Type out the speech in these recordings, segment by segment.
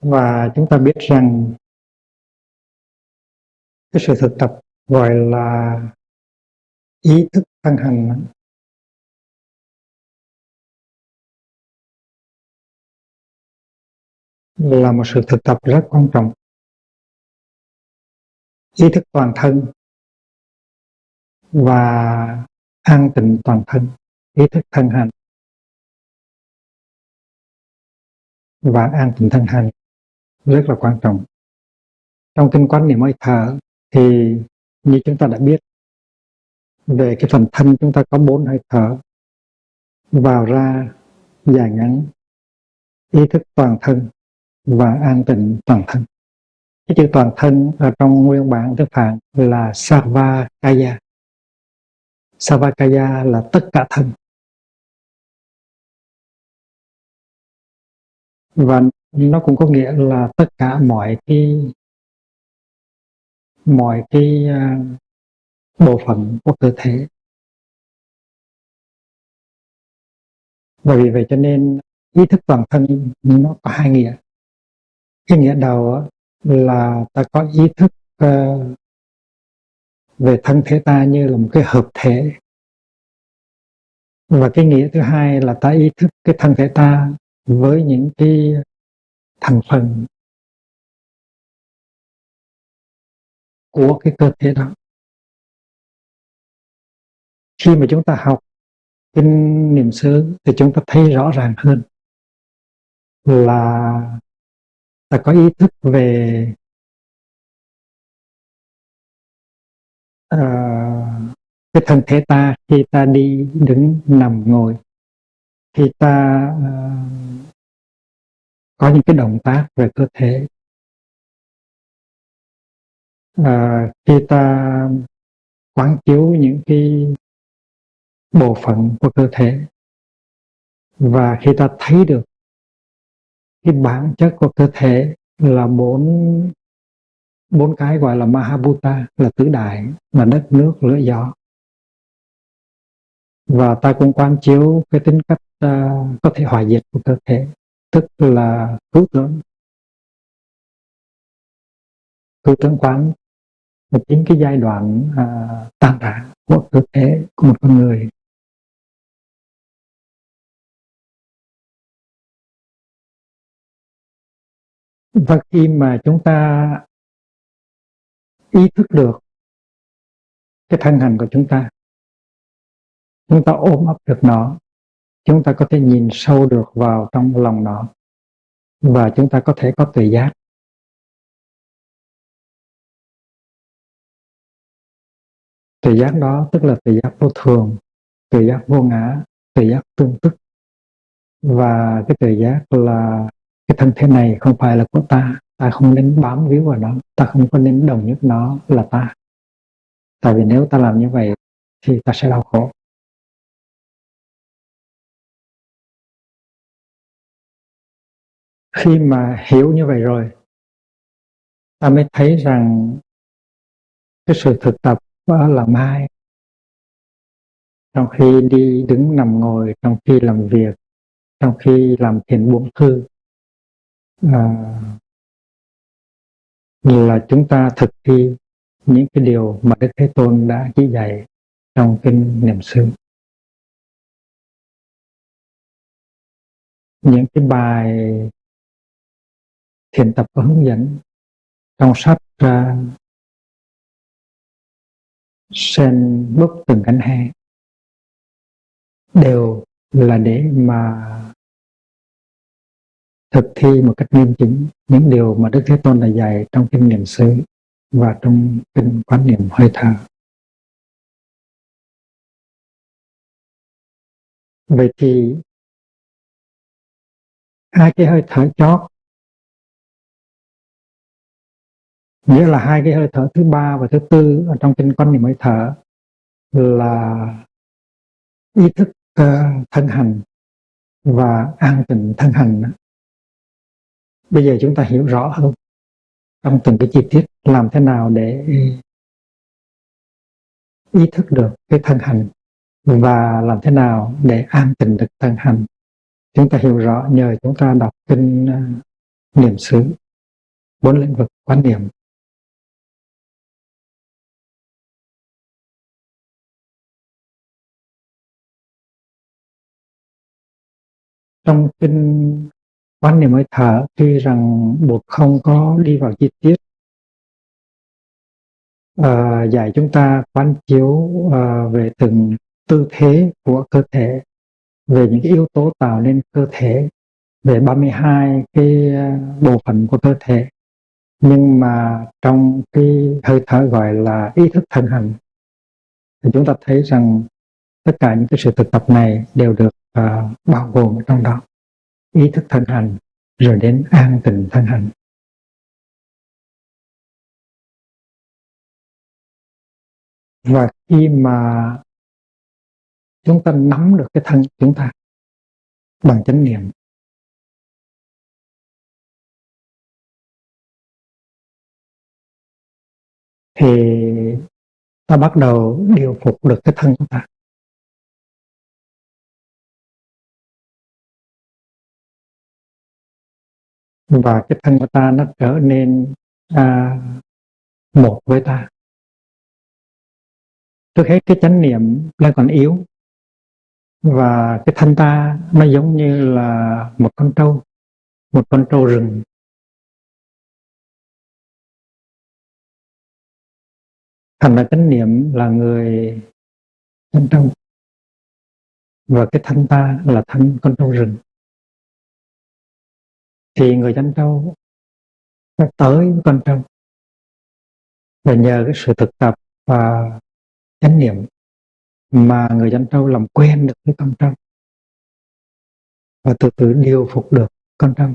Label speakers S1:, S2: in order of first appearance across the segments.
S1: Và chúng ta biết rằng cái sự thực tập gọi là ý thức thân hành là một sự thực tập rất quan trọng. Ý thức toàn thân và an tịnh toàn thân, ý thức thân hành và an tịnh thân hành rất là quan trọng. Trong kinh quán niệm hơi thở thì như chúng ta đã biết về cái phần thân, chúng ta có 4 hơi thở: vào ra, dài ngắn, ý thức toàn thân và an tịnh toàn thân. Cái chữ toàn thân ở trong nguyên bản tiếng Phạn là Sarvakaya. Sarvakaya là tất cả thân. Và nó cũng có nghĩa là tất cả mọi cái bộ phận của cơ thể. Và vì vậy cho nên ý thức toàn thân nó có 2 nghĩa. Cái nghĩa đầu là ta có ý thức về thân thể ta như là một cái hợp thể. Và cái nghĩa thứ hai là ta ý thức cái thân thể ta với những cái thành phần của cái cơ thể đó. Khi mà chúng ta học kinh niệm xứ thì chúng ta thấy rõ ràng hơn là ta có ý thức về cái thân thể ta khi ta đi, đứng, nằm, ngồi, khi ta có những cái động tác về cơ thể, khi ta quán chiếu những cái bộ phận của cơ thể, và khi ta thấy được cái bản chất của cơ thể là bốn cái gọi là Mahabhuta, là tứ đại, là đất, nước, lửa, gió. Và ta cũng quán chiếu cái tính cách có thể hoại diệt của cơ thể, tức là cứu tưởng quán là chính cái giai đoạn tan rã của cơ thể của một con người. Và khi mà chúng ta ý thức được cái thân hành của chúng ta ôm ấp được nó, chúng ta có thể nhìn sâu được vào trong lòng nó, và chúng ta có thể có tuệ giác. Tuệ giác đó tức là tuệ giác vô thường, tuệ giác vô ngã, tuệ giác tương tức. Và cái tuệ giác là cái thân thể này không phải là của ta, ta không nên bám víu vào nó, ta không có nên đồng nhất nó là ta. Tại vì nếu ta làm như vậy thì ta sẽ đau khổ. Khi mà hiểu như vậy rồi, ta mới thấy rằng cái sự thực tập là mai. Trong khi đi, đứng, nằm, ngồi, trong khi làm việc, trong khi làm thiền buông thư, là chúng ta thực thi những cái điều mà Đức Thế Tôn đã chỉ dạy trong kinh niệm xứ. Những cái bài thiền tập có hướng dẫn trong sách Sen bước từng cánh he đều là để mà thực thi một cách nghiêm chỉnh những điều mà Đức Thế Tôn đã dạy trong kinh niệm xứ và trong kinh quán niệm hơi thở. Vậy thì 2 cái hơi thở chót, nghĩa là 2 cái hơi thở thứ 3 và thứ 4 ở trong kinh quán niệm hơi thở là ý thức thân hành và an tịnh thân hành. Bây giờ chúng ta hiểu rõ hơn trong từng cái chi tiết làm thế nào để ý thức được cái thân hành và làm thế nào để an tịnh được thân hành. Chúng ta hiểu rõ nhờ chúng ta đọc kinh niệm xứ, 4 lĩnh vực quán niệm. Trong kinh quán niệm hơi thở, tuy rằng Bụt không có đi vào chi tiết, dạy chúng ta quán chiếu về từng tư thế của cơ thể, về những cái yếu tố tạo nên cơ thể, về 32 cái bộ phận của cơ thể. Nhưng mà trong cái hơi thở gọi là ý thức thân hành, thì chúng ta thấy rằng tất cả những cái sự thực tập này đều được bao gồm ở trong đó. Ý thức thân hành, rồi đến an tịnh thân hành. Và khi mà chúng ta nắm được cái thân chúng ta bằng chánh niệm, thì ta bắt đầu điều phục được cái thân của ta. Và cái thân của ta nó trở nên một với ta. Trước hết cái chánh niệm đang còn yếu, và cái thân ta nó giống như là một con trâu rừng. Thành ra chánh niệm là người chăn trâu, và cái thân ta là thân con trâu rừng. Thì người chăn trâu nó tới với con trâu, và nhờ cái sự thực tập và chánh niệm mà người chăn trâu làm quen được với con trâu, và từ từ điều phục được con trâu.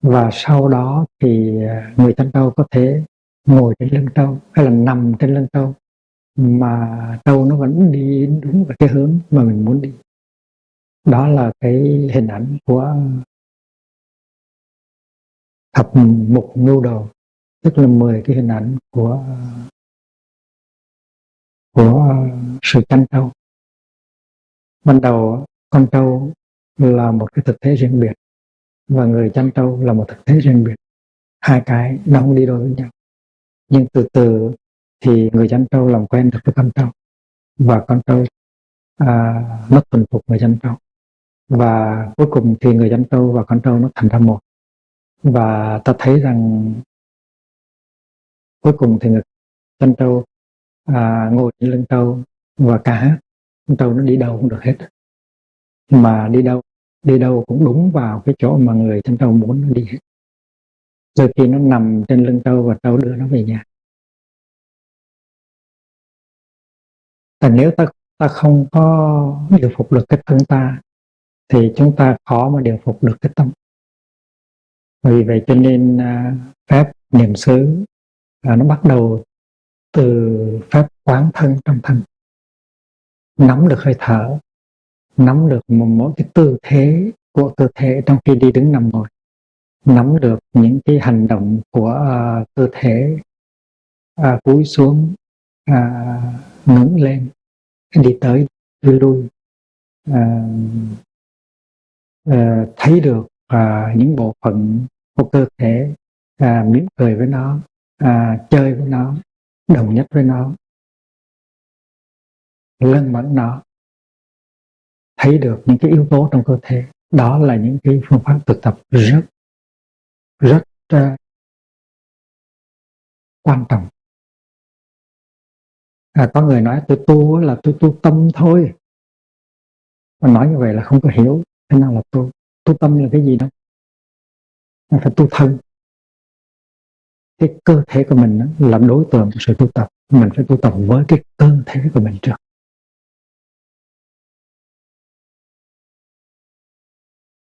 S1: Và sau đó thì người chăn trâu có thể ngồi trên lưng trâu hay là nằm trên lưng trâu, mà trâu nó vẫn đi đúng vào cái hướng mà mình muốn đi. Đó là cái hình ảnh của thập mục nhu đồ, tức là 10 cái hình ảnh của sự chăn trâu. Ban đầu con trâu là một cái thực thể riêng biệt, và người chăn trâu là một thực thể riêng biệt. Hai cái nó không đi đôi với nhau. Nhưng từ từ thì người chăn trâu làm quen được với con trâu, và con trâu nó thuần phục người chăn trâu, và cuối cùng thì người chăn trâu và con trâu nó thành ra một. Và ta thấy rằng cuối cùng thì người chăn trâu ngồi trên lưng trâu và ca hát. Con trâu nó đi đâu cũng được hết, mà đi đâu cũng đúng vào cái chỗ mà người chăn trâu muốn nó đi hết. Rồi khi nó nằm trên lưng trâu và trâu đưa nó về nhà. Và nếu ta không có điều phục được cái thân ta, thì chúng ta khó mà điều phục được cái tâm. Vì vậy cho nên phép niệm xứ nó bắt đầu từ phép quán thân trong thân, nắm được hơi thở, nắm được mỗi cái tư thế của cơ thể trong khi đi đứng nằm ngồi, nắm được những cái hành động của cơ thể, cúi xuống, ngẩng lên, đi tới đi lui, thấy được những bộ phận của cơ thể, mỉm cười với nó, chơi với nó, đồng nhất với nó, lân mẫn nó, thấy được những cái yếu tố trong cơ thể. Đó là những cái phương pháp thực tập rất rất quan trọng. Có người nói tôi tu là tôi tu tâm thôi, mà nói như vậy là không có hiểu thế nào là tu tâm là cái gì đâu. Mình phải tu thân. Cái cơ thể của mình là đối tượng của sự tu tập, mình phải tu tập với cái cơ thể của mình trước.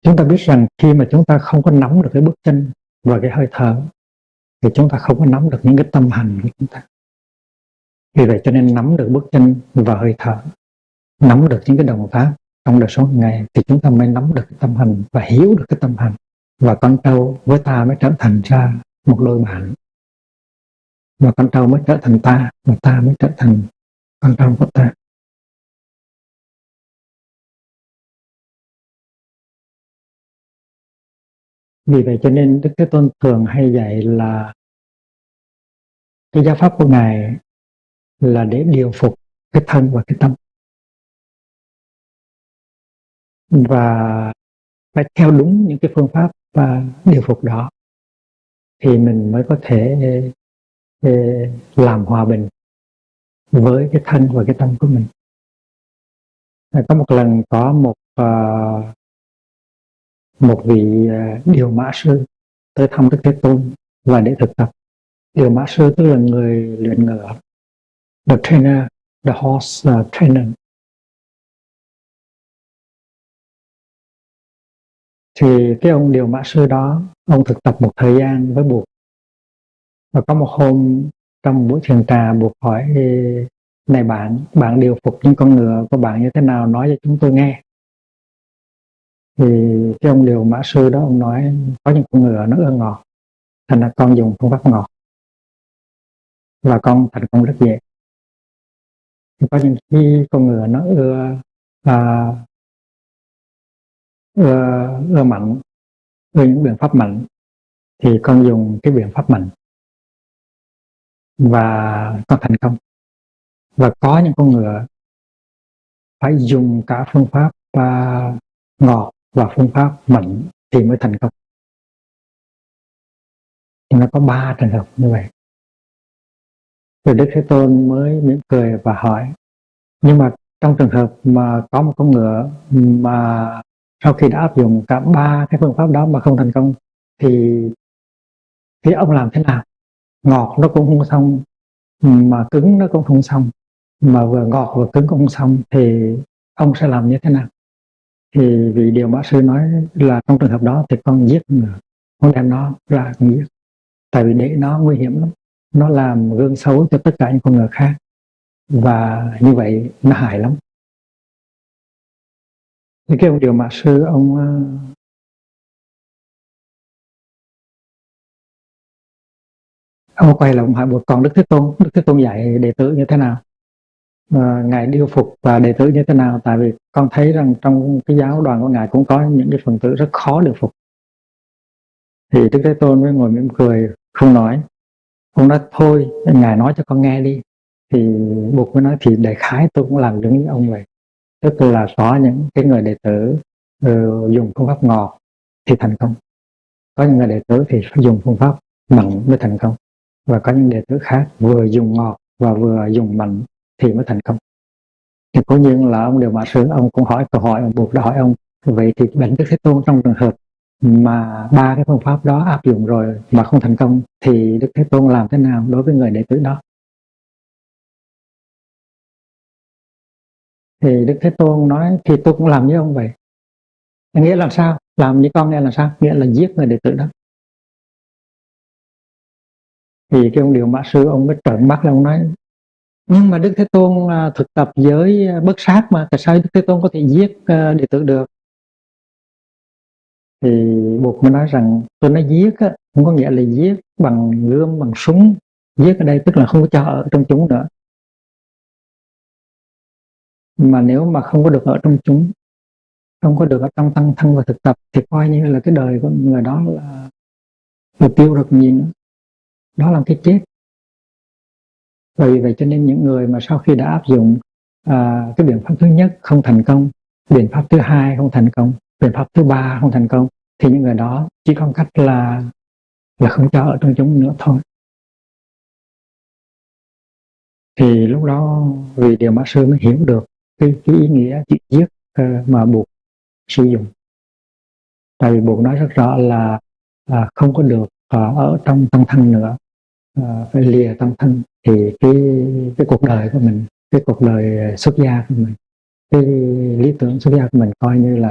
S1: Chúng ta biết rằng khi mà chúng ta không có nắm được cái bước chân và cái hơi thở, thì chúng ta không có nắm được những cái tâm hành của chúng ta. Vì vậy cho nên nắm được bước chân và hơi thở, nắm được những cái động tác trong đời sống hàng ngày, thì chúng ta mới nắm được cái tâm hành và hiểu được cái tâm hành. Và con trâu với ta mới trở thành ra một đôi bạn, và con trâu mới trở thành ta, và ta mới trở thành con trâu của ta. Vì vậy cho nên Đức Thế Tôn thường hay dạy là cái giáo pháp của Ngài là để điều phục cái thân và cái tâm, và phải theo đúng những cái phương pháp và điều phục đó thì mình mới có thể làm hòa bình với cái thân và cái tâm của mình. Có một lần có một vị điều mã sư tới thăm Đức Thế Tôn và để thực tập. Điều mã sư tức là người luyện ngựa, the trainer, the horse trainer. Thì cái ông điều mã sư đó, ông thực tập một thời gian với Bụt, và có một hôm trong một buổi thiền trà, Bụt hỏi: này bạn điều phục những con ngựa của bạn như thế nào, nói cho chúng tôi nghe. Thì cái ông điều mã sư đó, ông nói có những con ngựa nó ưa ngọt, thành ra con dùng phương pháp ngọt và con thành công rất dễ. Có những cái con ngựa nó ưa mạnh, ưa những biện pháp mạnh, thì con dùng cái biện pháp mạnh và con thành công. Và có những con ngựa phải dùng cả phương pháp ngọt và phương pháp mạnh thì mới thành công. Thì nó có 3 trường hợp như vậy. Rồi Đức Thế Tôn mới mỉm cười và hỏi: nhưng mà trong trường hợp mà có một con ngựa mà sau khi đã áp dụng cả 3 cái phương pháp đó mà không thành công, thì ông làm thế nào? Ngọt nó cũng không xong, mà cứng nó cũng không xong, mà vừa ngọt vừa cứng cũng không xong, thì ông sẽ làm như thế nào? Thì vị điều mã sư nói là trong trường hợp đó thì con giết ngựa, con đem nó ra con giết, tại vì để nó nguy hiểm lắm, nó làm gương xấu cho tất cả những con ngựa khác, và như vậy nó hại lắm. Thì cái ông điều mã sư, ông quay lại ông hỏi Bụt: còn Đức Thế Tôn dạy đệ tử như thế nào? Ngài điều phục và đệ tử như thế nào? Tại vì con thấy rằng trong cái giáo đoàn của Ngài cũng có những cái phần tử rất khó điều phục. Thì Đức Thế Tôn mới ngồi mỉm cười không nói. Ông nói: thôi Ngài nói cho con nghe đi. Thì Bụt mới nói: thì đại khái tôi cũng làm giống như ông vậy, tức là có những cái người đệ tử dùng phương pháp ngọt thì thành công, có những người đệ tử thì phải dùng phương pháp mặn mới thành công, và có những đệ tử khác vừa dùng ngọt và vừa dùng mặn thì mới thành công. Thì cố nhiên là ông điều mã sư, ông cũng hỏi câu hỏi, ông Bụt đã hỏi ông: vậy thì bạch Đức Thế Tôn, trong trường hợp mà 3 cái phương pháp đó áp dụng rồi mà không thành công thì Đức Thế Tôn làm thế nào đối với người đệ tử đó? Thì Đức Thế Tôn nói: thì tôi cũng làm như ông vậy. Nghĩa là sao? Làm như con nghe là sao? Nghĩa là giết người đệ tử đó. Thì cái ông điều mã sư, ông mới trợn mắt lên, ông nói: nhưng mà Đức Thế Tôn thực tập giới bất sát mà, tại sao Đức Thế Tôn có thể giết đệ tử được? Thì Bụt mới nói rằng: tôi nói giết á, không có nghĩa là giết bằng gươm, bằng súng. Giết ở đây tức là không có cho ở trong chúng nữa. Mà nếu mà không có được ở trong chúng, không có được ở trong tăng thân và thực tập, thì coi như là cái đời của người đó là tiêu rồi còn gì nữa. Đó là cái chết. Vì vậy cho nên những người mà sau khi đã áp dụng cái biện pháp thứ nhất không thành công, biện pháp thứ hai không thành công, biện pháp thứ ba không thành công, thì những người đó chỉ còn cách là không cho ở trong chúng nữa thôi. Thì lúc đó vì điều mã sư mới hiểu được cái ý nghĩa chữ giết mà Bụt sử dụng. Tại vì Bụt nói rất rõ là không có được ở trong tăng thân nữa, phải lìa tăng thân, thì cái cuộc đời của mình, cái cuộc đời xuất gia của mình, cái lý tưởng xuất gia của mình coi như là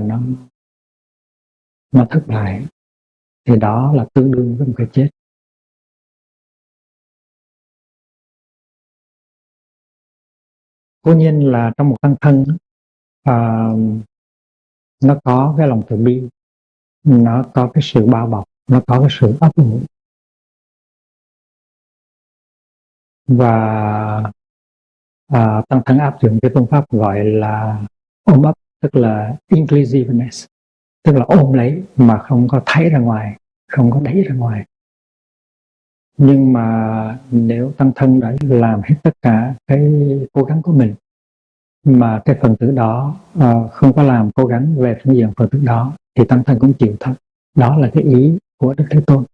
S1: nó thất bại, thì đó là tương đương với một cái chết. Cố nhiên là trong một tăng thân nó có cái lòng từ bi, nó có cái sự bao bọc, nó có cái sự ấp ủ, và tăng thân áp dụng cái phương pháp gọi là ôm ấp, tức là inclusiveness, tức là ôm lấy mà không có thấy ra ngoài, không có đẩy ra ngoài. Nhưng mà nếu tăng thân đã làm hết tất cả cái cố gắng của mình mà cái phần tử đó không có làm cố gắng về phương diện phần tử đó thì tăng thân cũng chịu thôi. Đó là cái ý của Đức Thế Tôn.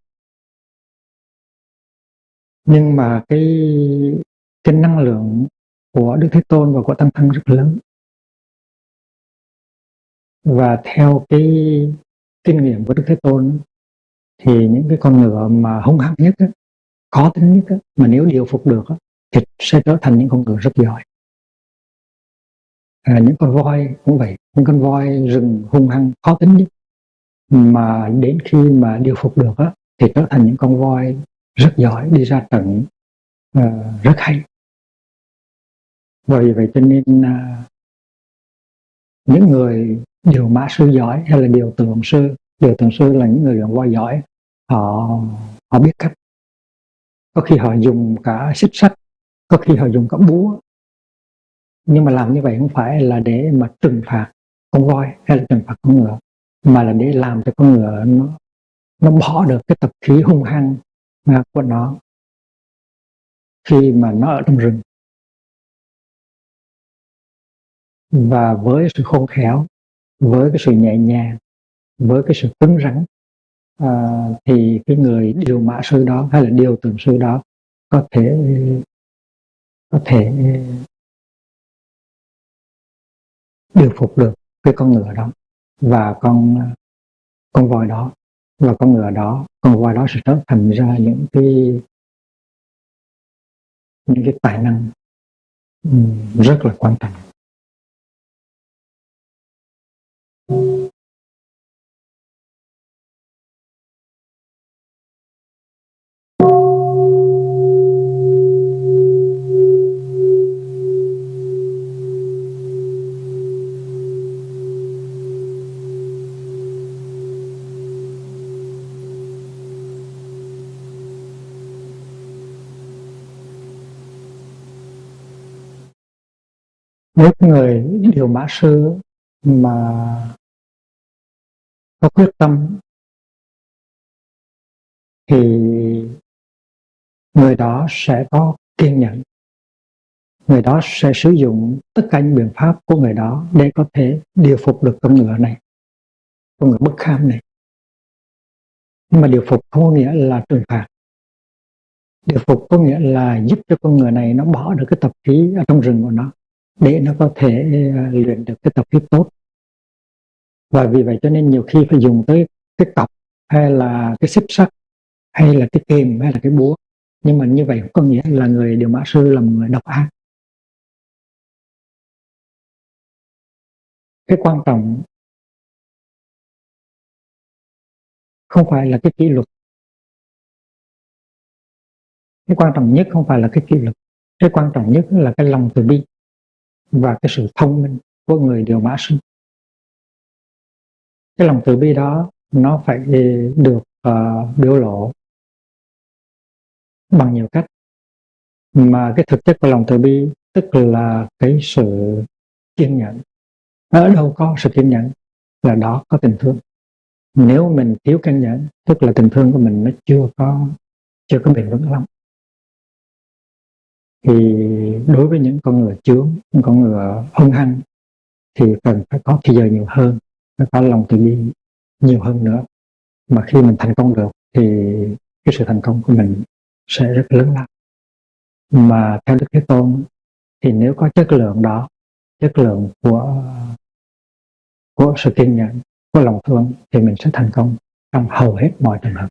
S1: Nhưng mà cái năng lượng của Đức Thế Tôn và của tăng thân rất lớn. Và theo cái kinh nghiệm của Đức Thế Tôn thì những cái con ngựa mà hung hăng nhất, khó tính nhất, mà nếu điều phục được thì sẽ trở thành những con ngựa rất giỏi. Những con voi cũng vậy, những con voi rừng hung hăng khó tính nhất mà đến khi mà điều phục được thì trở thành những con voi rất giỏi, đi ra trận rất hay. Vì vậy cho nên những người điều mã sư giỏi hay là điều tượng sư là những người luyện voi giỏi, họ biết cách. Có khi họ dùng cả xích sắt, có khi họ dùng cả búa, nhưng mà làm như vậy không phải là để mà trừng phạt con voi hay là trừng phạt con ngựa, mà là để làm cho con ngựa nó bỏ được cái tập khí hung hăng của nó khi mà nó ở trong rừng. Và với sự khôn khéo, với cái sự nhẹ nhàng, với cái sự cứng rắn, thì cái người điều mã sư đó hay là điều tượng sư đó có thể điều phục được cái con ngựa đó và con voi đó, và con ngựa đó, con voi đó sẽ trở thành ra những cái tài năng rất là quan trọng. Nếu người điều mã sư mà có quyết tâm thì người đó sẽ có kiên nhẫn, người đó sẽ sử dụng tất cả những biện pháp của người đó để có thể điều phục được con ngựa này, con ngựa bất kham này. Nhưng mà điều phục không có nghĩa là trừng phạt. Điều phục có nghĩa là giúp cho con ngựa này nó bỏ được cái tập khí ở trong rừng của nó để nó có thể luyện được cái tập khí tốt. Và vì vậy cho nên nhiều khi phải dùng tới cái cọc hay là cái xích sắt hay là cái kềm hay là cái búa. Nhưng mà như vậy có nghĩa là người điều mã sư là một người độc ác. Cái quan trọng không phải là cái kỷ luật. Cái quan trọng nhất không phải là cái kỷ luật. Cái quan trọng nhất là cái lòng từ bi và cái sự thông minh của người điều mã sư. Cái lòng từ bi đó nó phải được biểu lộ bằng nhiều cách. Mà cái thực chất của lòng từ bi tức là cái sự kiên nhẫn. Ở đâu có sự kiên nhẫn là đó có tình thương. Nếu mình thiếu kiên nhẫn tức là tình thương của mình nó chưa có bền vững lắm. Thì đối với những con ngựa chướng, những con ngựa hung hăng thì cần phải có thì giờ nhiều hơn, phải có lòng từ bi nhiều hơn nữa. Mà khi mình thành công được thì cái sự thành công của mình sẽ rất lớn lao. Mà theo Đức Thế Tôn thì nếu có chất lượng đó, chất lượng của sự kiên nhẫn, của lòng thương thì mình sẽ thành công trong hầu hết mọi trường hợp.